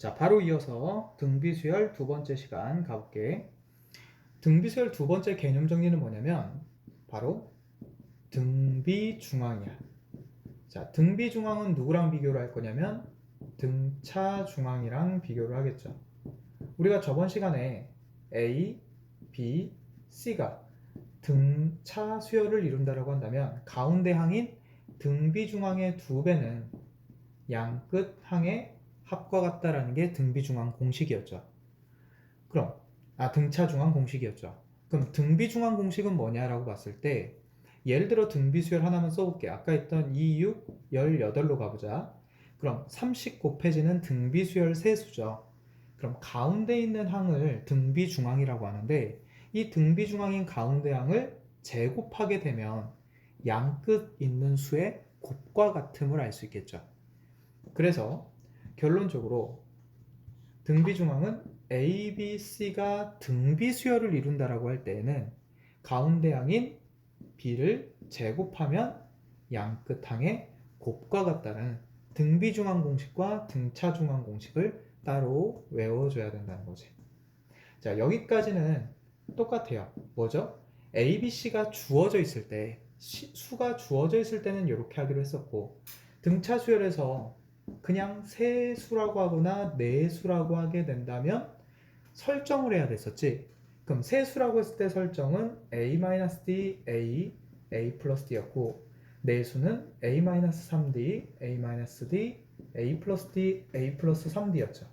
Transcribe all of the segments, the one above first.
자, 바로 이어서 등비수열 두 번째 시간 가볼게. 등비수열 두 번째 개념 정리는 뭐냐면 바로 등비중앙이야. 자, 등비중앙은 누구랑 비교를 할 거냐면 등차중앙이랑 비교를 하겠죠. 우리가 저번 시간에 A, B, C가 등차 수열을 이룬다라고 한다면 가운데 항인 등비중앙의 2배는 양끝 항의 합과 같다라는 게 등비중앙 공식이었죠. 그럼 등차중앙 공식이었죠. 그럼 등비중앙 공식은 뭐냐라고 봤을 때 예를 들어 등비수열 하나만 써볼게. 아까 했던 2, 6, 18로 가보자. 그럼 30 곱해지는 등비수열 세수죠. 그럼 가운데 있는 항을 등비중앙이라고 하는데 이 등비중앙인 가운데 항을 제곱하게 되면 양끝 있는 수의 곱과 같음을 알 수 있겠죠. 그래서 결론적으로 등비중앙은 A, B, C가 등비수열을 이룬다라고 할 때에는 가운데 항인 B를 제곱하면 양끝항의 곱과 같다는 등비중앙 공식과 등차중앙 공식을 따로 외워줘야 된다는 거지. 자, 여기까지는 똑같아요. 뭐죠? A, B, C가 주어져 있을 때 수가 주어져 있을 때는 이렇게 하기로 했었고 등차 수열에서 그냥 세 수라고 하거나 네 수라고 하게 된다면 설정을 해야 됐었지. 그럼 세 수라고 했을 때 설정은 A-D, A 플러스 D였고 네 수는 A-3D, A-D, A 플러스 D, A 플러스 3D였죠.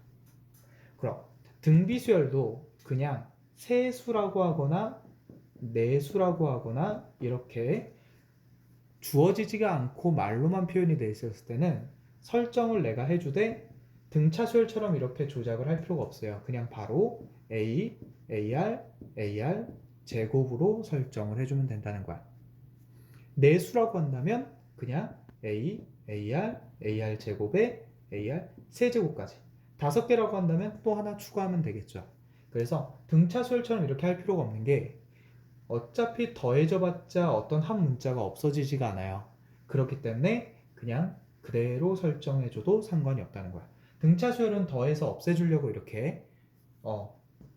그럼 등비수열도 그냥 세 수라고 하거나 네 수라고 하거나 이렇게 주어지지가 않고 말로만 표현이 돼 있었을 때는 설정을 내가 해주되 등차수열처럼 이렇게 조작을 할 필요가 없어요. 그냥 바로 A, AR 제곱으로 설정을 해주면 된다는 거야. 네 수라고 한다면 그냥 A, AR 제곱에 AR 세제곱까지 5개라고 한다면 또 하나 추가하면 되겠죠. 그래서 등차수열처럼 이렇게 할 필요가 없는 게 어차피 더해져봤자 어떤 한 문자가 없어지지가 않아요. 그렇기 때문에 그냥 그대로 설정해줘도 상관이 없다는 거야. 등차수열은 더해서 없애주려고 이렇게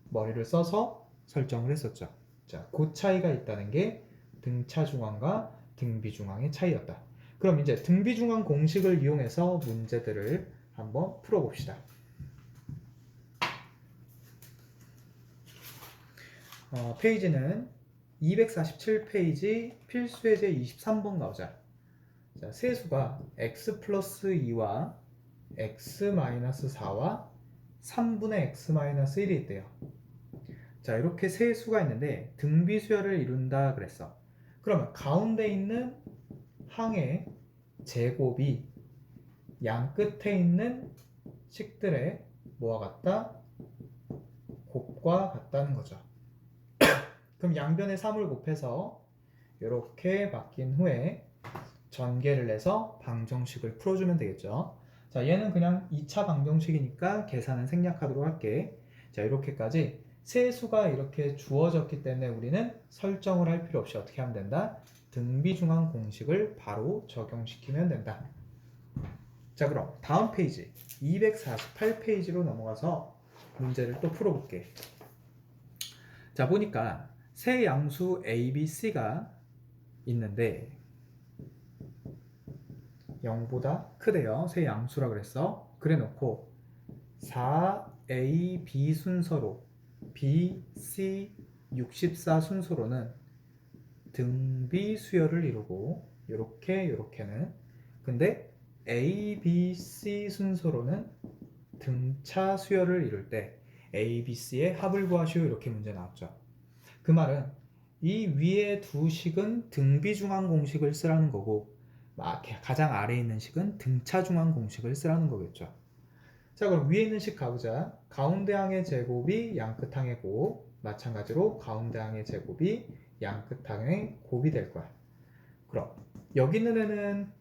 머리를 써서 설정을 했었죠. 자, 그 차이가 있다는 게 등차중앙과 등비중앙의 차이였다. 그럼 이제 등비중앙 공식을 이용해서 문제들을 한번 풀어봅시다. 페이지는 247페이지 필수예제 23번 가보자. 자, 세수가 x 플러스 2와 x 마이너스 4와 3분의 x 마이너스 1이 있대요. 자, 이렇게 세 수가 있는데 등비수열을 이룬다 그랬어. 그러면 가운데 있는 항의 제곱이 양 끝에 있는 식들의 뭐와 같다? 곱과 같다는 거죠. 그럼 양변에 3을 곱해서 이렇게 바뀐 후에 전개를 해서 방정식을 풀어주면 되겠죠. 자, 얘는 그냥 2차 방정식이니까 계산은 생략하도록 할게. 자, 이렇게까지 세수가 이렇게 주어졌기 때문에 우리는 설정을 할 필요 없이 어떻게 하면 된다? 등비중앙 공식을 바로 적용시키면 된다. 자, 그럼 다음 페이지 248페이지로 넘어가서 문제를 또 풀어볼게. 자, 보니까 세 양수 A, B, C가 있는데 0보다 크대요. 세 양수라 그랬어. 그래 놓고 4A, B 순서로 B, C, 64 순서로는 등비 수열을 이루고 요렇게는 근데 A, B, C 순서로는 등차 수열을 이룰 때 A, B, C의 합을 구하시오 이렇게 문제 나왔죠. 그 말은 이 위에 두 식은 등비중앙 공식을 쓰라는 거고 가장 아래에 있는 식은 등차중앙 공식을 쓰라는 거겠죠. 자, 그럼 위에 있는 식 가보자. 가운데 항의 제곱이 양끝 항의 곱, 마찬가지로 가운데 항의 제곱이 양끝 항의 곱이 될 거야. 그럼 여기 있는 애는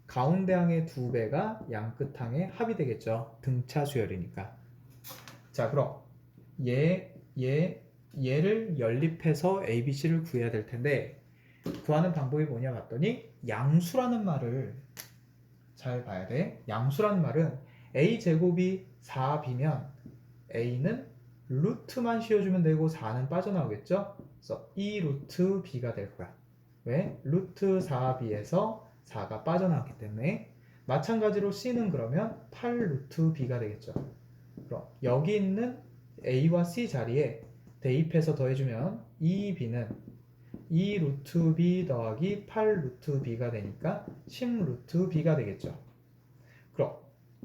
가운데 항의 2배가 양끝 항의 합이 되겠죠. 등차 수열이니까. 자, 그럼 얘를 연립해서 ABC를 구해야 될 텐데 구하는 방법이 뭐냐 봤더니 양수라는 말을 잘 봐야 돼. 양수라는 말은 A제곱이 4b면 a는 루트만 씌워주면 되고 4는 빠져나오겠죠? 그래서 2 루트 b가 될 거야. 왜? 루트 4b에서 4가 빠져나왔기 때문에. 마찬가지로 c는 그러면 8 루트 b가 되겠죠. 그럼 여기 있는 a와 c 자리에 대입해서 더해주면 2b는 2 루트 b 더하기 8 루트 b가 되니까 10 루트 b가 되겠죠. 그럼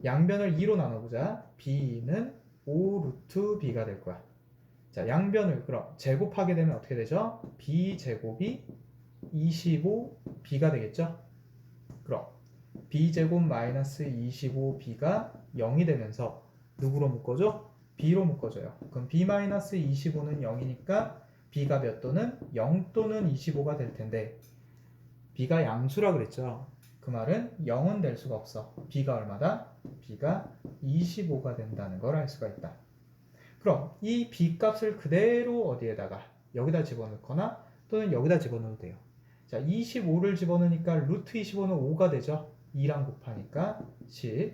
양변을 2로 나눠보자. b는 5 루트 b가 될 거야. 자, 양변을 그럼 제곱하게 되면 어떻게 되죠? b 제곱이 25b가 되겠죠? 그럼 b제곱 마이너스 25b가 0이 되면서 누구로 묶어줘? b로 묶어줘요. 그럼 b 마이너스 25는 0이니까 b가 몇 또는 0 또는 25가 될 텐데 b가 양수라 그랬죠. 그 말은 0은 될 수가 없어. b가 얼마다? b가 25가 된다는 걸 알 수가 있다. 그럼 이 b 값을 그대로 어디에다가 여기다 집어넣거나 또는 여기다 집어넣어도 돼요. 자, 25를 집어넣으니까 루트 25는 5가 되죠. 2랑 곱하니까 10,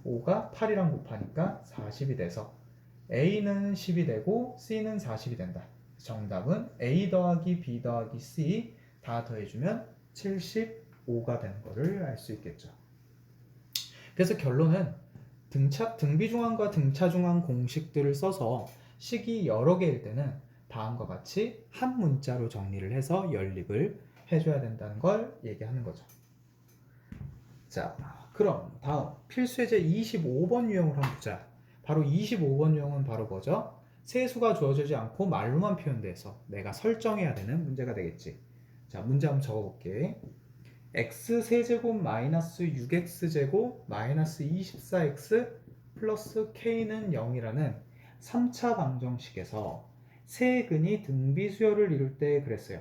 5가 8이랑 곱하니까 40이 돼서 a는 10이 되고 c는 40이 된다. 정답은 a 더하기 b 더하기 c 다 더해주면 75가 되는 거를 알 수 있겠죠. 그래서 결론은 등비중앙과 등차중앙 공식들을 써서 식이 여러 개일 때는 다음과 같이 한 문자로 정리를 해서 연립을 해줘야 된다는 걸 얘기하는 거죠. 자, 그럼 다음 필수예제 25번 유형을 한번 보자. 바로 25번 유형은 바로 뭐죠? 세수가 주어지지 않고 말로만 표현돼서 내가 설정해야 되는 문제가 되겠지. 자, 문제 한번 적어볼게. x 세제곱 마이너스 6x제곱 마이너스 24x 플러스 k는 0이라는 3차 방정식에서 세근이 등비수열을 이룰 때 그랬어요.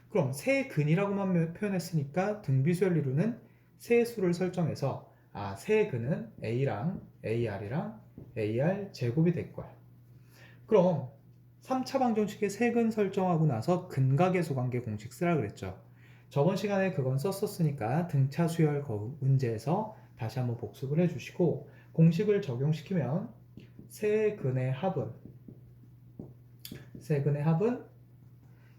그럼 세근이라고만 표현했으니까 등비수열을 이루는 세수를 설정해서 세근은 a랑 ar이랑 ar 제곱이 될 거야. 그럼 3차 방정식의 세근 설정하고 나서 근각계수 관계 공식 쓰라 그랬죠. 저번 시간에 그건 썼었으니까 등차 수열 문제에서 다시 한번 복습을 해주시고 공식을 적용시키면 세근의 합은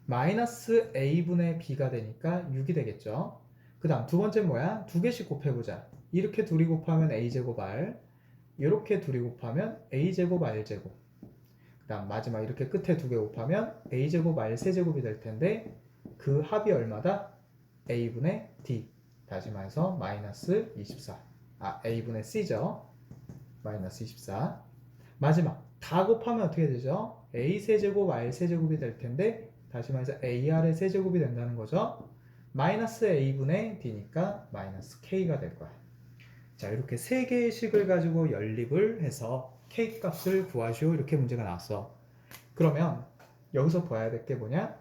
마이너스 a분의 b가 되니까 6이 되겠죠. 그 다음 두 번째 뭐야? 두 개씩 곱해보자. 이렇게 둘이 곱하면 a제곱 r, 이렇게 둘이 곱하면 a제곱 r제곱. 그 다음 마지막 이렇게 끝에 두 개 곱하면 a제곱 r 세제곱이 될 텐데 그 합이 얼마다? a분의 d. 다시 말해서 마이너스 24. a분의 c죠. 마이너스 24. 마지막 다 곱하면 어떻게 되죠? a 세제곱 r 세제곱이 될 텐데 다시 말해서 ar의 세제곱이 된다는 거죠. 마이너스 a분의 d니까 마이너스 k가 될 거야. 자, 이렇게 세 개의 식을 가지고 연립을 해서 k 값을 구하시오. 이렇게 문제가 나왔어. 그러면 여기서 봐야 될 게 뭐냐?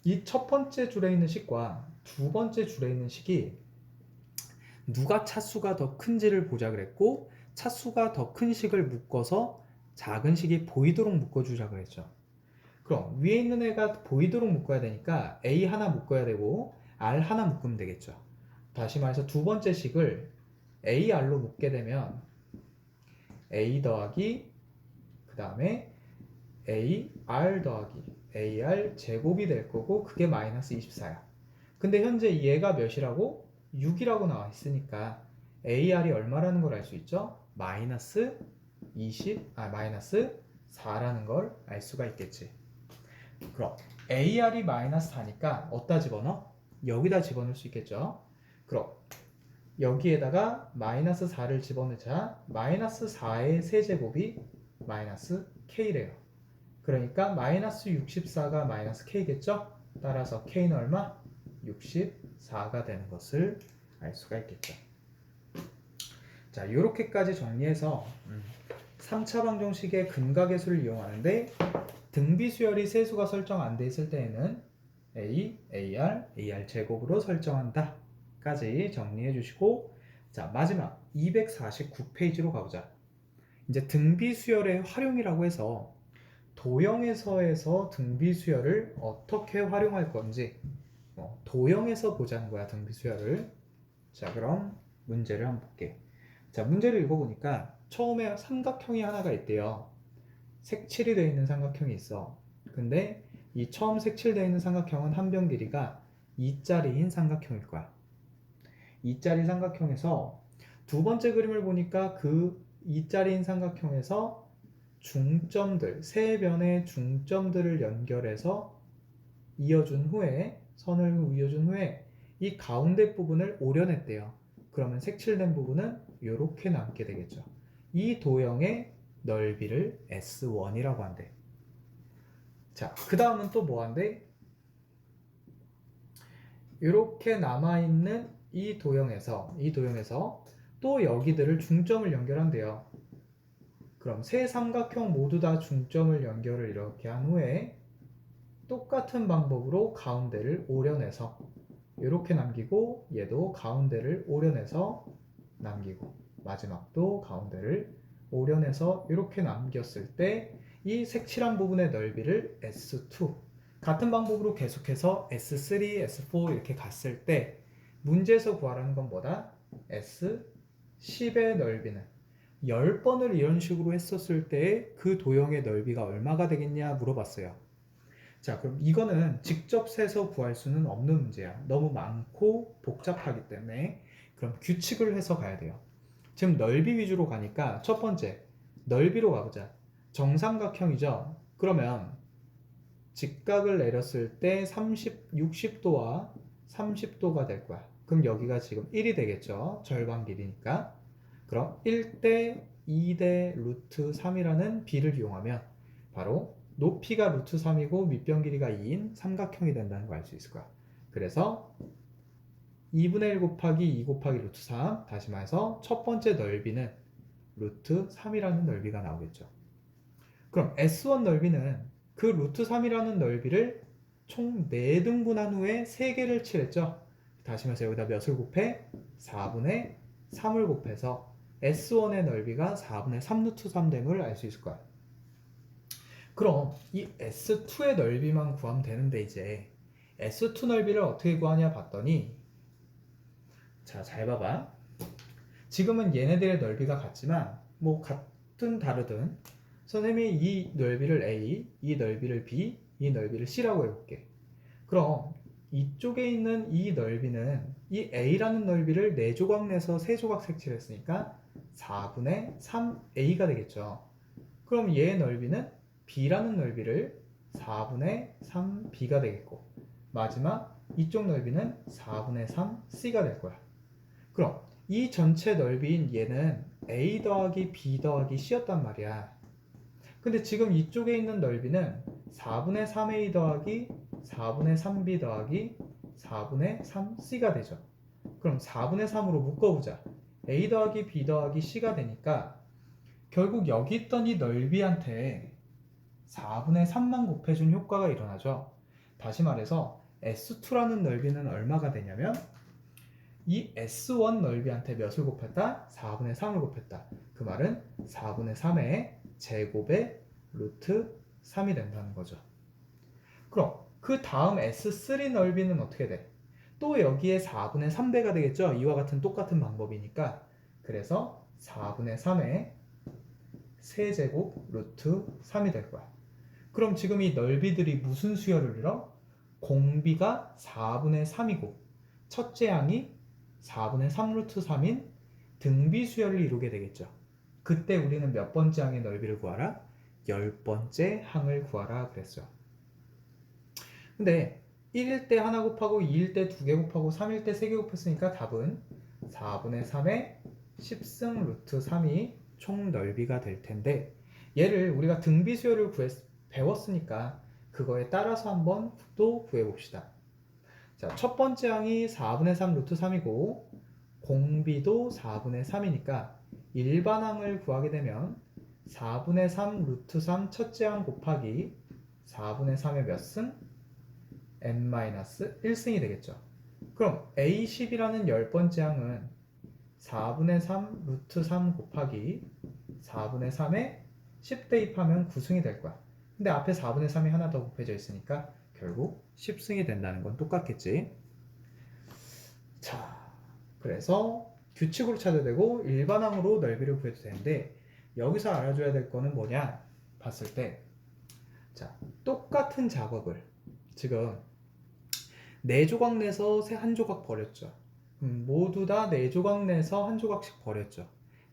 이 첫 번째 줄에 있는 식과 두 번째 줄에 있는 식이 누가 차수가 더 큰지를 보자 그랬고 차수가 더 큰 식을 묶어서 작은 식이 보이도록 묶어주자 그랬죠. 그럼 위에 있는 애가 보이도록 묶어야 되니까 a 하나 묶어야 되고 r 하나 묶으면 되겠죠. 다시 말해서 두 번째 식을 ar로 묶게 되면 a 더하기 그 다음에 ar 더하기 ar 제곱이 될 거고 그게 마이너스 24야. 근데 현재 얘가 몇이라고? 6이라고 나와 있으니까 ar이 얼마라는 걸 알 수 있죠? 마이너스 4라는 걸 알 수가 있겠지. 그럼 ar이 마이너스 4니까 어디다 집어넣어? 여기다 집어넣을 수 있겠죠. 그럼 여기에다가 마이너스 4를 집어넣자. 마이너스 4의 세제곱이 마이너스 k래요. 그러니까 마이너스 64가 마이너스 k겠죠? 따라서 k는 얼마? 64가 되는 것을 알 수가 있겠죠. 자, 이렇게까지 정리해서 3차 방정식의 근각계수를 이용하는데 등비수열이 세수가 설정 안 돼 있을 때에는 a, ar 제곱으로 설정한다 까지 정리해 주시고, 자, 마지막 249페이지로 가보자. 이제 등비수열의 활용이라고 해서 도형에서에서 등비수열을 어떻게 활용할 건지 도형에서 보자는 거야, 등비수열을. 자, 그럼 문제를 한번 볼게. 자, 문제를 읽어보니까 처음에 삼각형이 하나가 있대요. 색칠이 되어 있는 삼각형이 있어. 근데 이 처음 색칠되어 있는 삼각형은 한 변 길이가 2짜리인 삼각형일 거야. 2짜리 삼각형에서 두 번째 그림을 보니까 그 2짜리인 삼각형에서 중점들, 세 변의 중점들을 연결해서 이어준 후에 선을 이어준 후에 이 가운데 부분을 오려냈대요. 그러면 색칠된 부분은 이렇게 남게 되겠죠. 이 도형의 넓이를 S1이라고 한대. 자, 그 다음은 또 뭐 한대? 이렇게 남아있는 이 도형에서 또 여기들을 중점을 연결한대요. 그럼 세 삼각형 모두 다 중점을 연결을 이렇게 한 후에 똑같은 방법으로 가운데를 오려내서 이렇게 남기고 얘도 가운데를 오려내서 남기고 마지막도 가운데를 오려내서 이렇게 남겼을 때 이 색칠한 부분의 넓이를 S2 같은 방법으로 계속해서 S3, S4 이렇게 갔을 때 문제에서 구하라는 건 뭐다? S10의 넓이는 10번을 이런 식으로 했었을 때 그 도형의 넓이가 얼마가 되겠냐 물어봤어요. 자, 그럼 이거는 직접 세서 구할 수는 없는 문제야. 너무 많고 복잡하기 때문에 그럼 규칙을 해서 가야 돼요. 지금 넓이 위주로 가니까 첫 번째 넓이로 가보자. 정삼각형이죠. 그러면 직각을 내렸을 때 60도와 30도가 될 거야. 그럼 여기가 지금 1이 되겠죠. 절반 길이니까. 그럼 1대 2대 루트 3이라는 비를 이용하면 바로 높이가 루트 3이고 밑변 길이가 2인 삼각형이 된다는 걸 알 수 있을 거야. 그래서 2분의 1 곱하기 2 곱하기 루트 3 다시 말해서 첫 번째 넓이는 루트 3이라는 넓이가 나오겠죠. 그럼 S1 넓이는 그 루트 3이라는 넓이를 총 4등분한 후에 3개를 칠했죠. 다시 말해서 여기다 몇을 곱해? 4분의 3을 곱해서 S1의 넓이가 4분의 3 루트 3 됨을 알 수 있을 거야. 그럼 이 S2의 넓이만 구하면 되는데 이제 S2 넓이를 어떻게 구하냐 봤더니 자, 잘 봐봐. 지금은 얘네들의 넓이가 같지만 뭐 같든 다르든 선생님이 이 넓이를 A, 이 넓이를 B, 이 넓이를 C라고 해볼게. 그럼 이쪽에 있는 이 넓이는 이 A라는 넓이를 4조각 내서 3조각 색칠했으니까 4분의 3A가 되겠죠. 그럼 얘의 넓이는 B라는 넓이를 4분의 3B가 되겠고 마지막 이쪽 넓이는 4분의 3C가 될 거야. 그럼 이 전체 넓이인 얘는 A 더하기 B 더하기 C였단 말이야. 근데 지금 이쪽에 있는 넓이는 4분의 3A 더하기 4분의 3B 더하기 4분의 3C가 되죠. 그럼 4분의 3으로 묶어보자. A 더하기 B 더하기 C가 되니까 결국 여기 있던 이 넓이한테 4분의 3만 곱해준 효과가 일어나죠. 다시 말해서 S2라는 넓이는 얼마가 되냐면 이 S1 넓이한테 몇을 곱했다? 4분의 3을 곱했다. 그 말은 4분의 3의 제곱의 루트 3이 된다는 거죠. 그럼 그 다음 S3 넓이는 어떻게 돼? 또 여기에 4분의 3배가 되겠죠? 이와 같은 똑같은 방법이니까 그래서 4분의 3의 세제곱 루트 3이 될 거야. 그럼 지금 이 넓이들이 무슨 수열을 이뤄? 공비가 4분의 3이고 첫째 항이 4분의 3 루트 3인 등비 수열을 이루게 되겠죠. 그때 우리는 몇 번째 항의 넓이를 구하라? 10번째 항을 구하라 그랬어요. 근데 1일 때 하나 곱하고 2일 때 2개 곱하고 3일 때 3개 곱했으니까 답은 4분의 3의 10승 루트 3이 총 넓이가 될 텐데 얘를 우리가 등비 수열을 배웠으니까 그거에 따라서 한번 또 구해봅시다. 자, 첫 번째 항이 4분의 3 루트 3이고 공비도 4분의 3이니까 일반항을 구하게 되면 4분의 3 루트 3 첫째 항 곱하기 4분의 3의 몇 승? n-1승이 되겠죠. 그럼 A10이라는 10번째 항은 4분의 3 루트 3 곱하기 4분의 3에 10 대입하면 9승이 될 거야. 근데 앞에 4분의 3이 하나 더 곱해져 있으니까 결국 10승이 된다는 건 똑같겠지. 자, 그래서 규칙으로 찾아야 되고 일반항으로 넓이를 구해도 되는데 여기서 알아줘야 될 거는 뭐냐 봤을 때, 자, 똑같은 작업을 지금 4조각 내서 한 조각 버렸죠. 모두 다 4조각 내서 한 조각씩 버렸죠.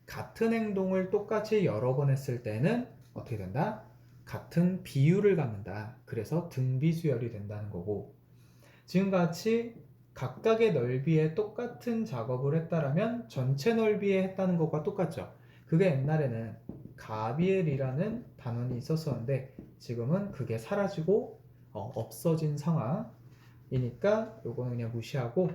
같은 행동을 똑같이 여러 번 했을 때는 어떻게 된다? 같은 비율을 갖는다. 그래서 등비수열이 된다는 거고, 지금같이 각각의 넓이에 똑같은 작업을 했다라면 전체 넓이에 했다는 것과 똑같죠. 그게 옛날에는 가비엘이라는 단원이 있었었는데 지금은 그게 사라지고 없어진 상황이니까 요거는 그냥 무시하고,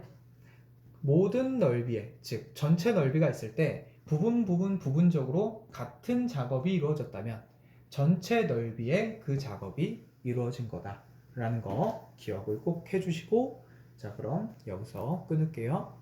모든 넓이에, 즉 전체 넓이가 있을 때 부분적으로 같은 작업이 이루어졌다면 전체 넓이에 그 작업이 이루어진 거다 라는 거 기억을 꼭 해주시고, 자, 그럼 여기서 끊을게요.